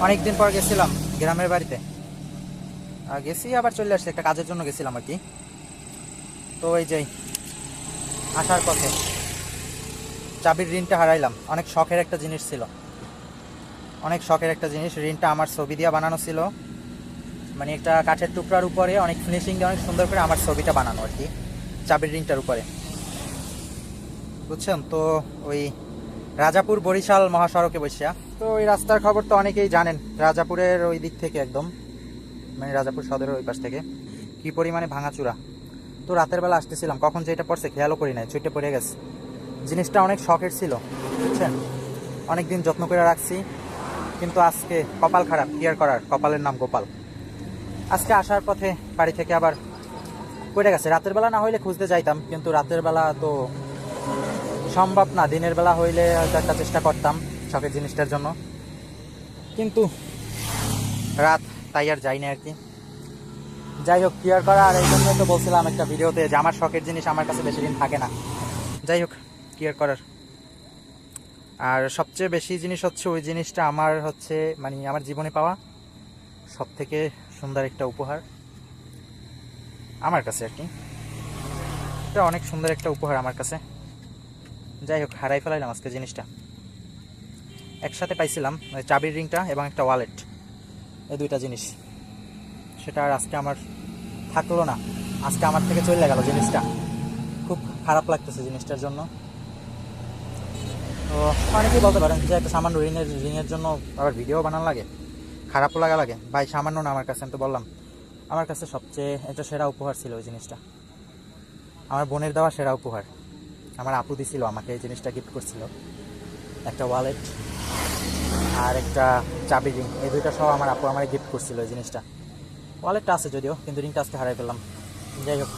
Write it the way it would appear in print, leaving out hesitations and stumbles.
অনেকদিন পর গেছিলাম গ্রামের বাড়িতে। গেছি আবার চলে আসছি, একটা কাজের জন্য গেছিলাম আর কি। তো এই যে আসার পথে চাবির রিংটা হারাইলাম। অনেক শখের একটা জিনিস ছিল, অনেক শখের একটা জিনিস। রিংটা আমার ছবি দিয়ে বানানো ছিল, মানে একটা কাঠের টুকরার উপরে অনেক ফিনিশিং দিয়ে অনেক সুন্দর করে আমার ছবিটা বানানো আর কি, চাবির রিংটার উপরে, বুঝছেন তো। ওই রাজাপুর বরিশাল মহাসড়কে বসিয়া, তো ওই রাস্তার খবর তো অনেকেই জানেন। রাজাপুরের ওই দিক থেকে একদম, মানে রাজাপুর সদরের ওই পাশ থেকে কী পরিমাণে ভাঙাচুরা। তো রাতের বেলা আসতেছিলাম, কখন যেটা পড়ছে খেয়ালও করি নাই, ছুটে পড়ে গেছে। জিনিসটা অনেক শখের ছিল, বুঝছেন। অনেক দিন যত্ন করে রাখছি, কিন্তু আজকে কপাল খারাপ, কি আর করার, কপালের নাম গোপাল। আজকে আসার পথে বাড়ি থেকে আবার পড়ে গেছে। রাতের বেলা না হইলে খুঁজতে যাইতাম, কিন্তু রাতের বেলা তো সম্ভব না। দিনের বেলা হইলে হয়তো একটা চেষ্টা করতাম শখের জিনিসটার জন্য, কিন্তু রাত, তাই আর যাই না আর কি। যাই হোক, ক্লিয়ার করা। আর এই জন্যই তো বলছিলাম একটা ভিডিওতে যে আমার শখের জিনিস আমার কাছে বেশি দিন থাকে না। যাই হোক, ক্লিয়ার করার। আর সবচেয়ে বেশি জিনিস হচ্ছে ওই জিনিসটা আমার হচ্ছে, মানে আমার জীবনে পাওয়া সব থেকে সুন্দর একটা উপহার আমার কাছে আর কি। এটা অনেক সুন্দর একটা উপহার আমার কাছে। যাই হোক, হারাই ফেলাইলাম আজকে জিনিসটা। একসাথে পাইছিলাম চাবির রিংটা এবং একটা ওয়ালেট, এই দুইটা জিনিস। সেটা আর আজকে আমার থাকলো না, আজকে আমার থেকে চলে গেল জিনিসটা। খুব খারাপ লাগতেছে জিনিসটার জন্য। তো অনেকেই বলতে পারেন যে একটা সামান্য রিংয়ের জন্য আবার ভিডিও বানানো লাগে, খারাপও লাগে। ভাই সামান্য না আমার কাছে, আমি তো বললাম আমার কাছে সবচেয়ে একটা সেরা উপহার ছিল ওই জিনিসটা। আমার বোনের দেওয়া সেরা উপহার। আমার আপু দিছিল আমাকে, এই জিনিসটা গিফট করছিল, একটা ওয়ালেট আর একটা চাবি রিং। এই দুইটা সহ আমার আপু আমার গিফট করছিল এই জিনিসটা। ওয়ালেটটা আছে যদিও, কিন্তু রিংটা আজকে হারাই ফেললাম। যাই হোক।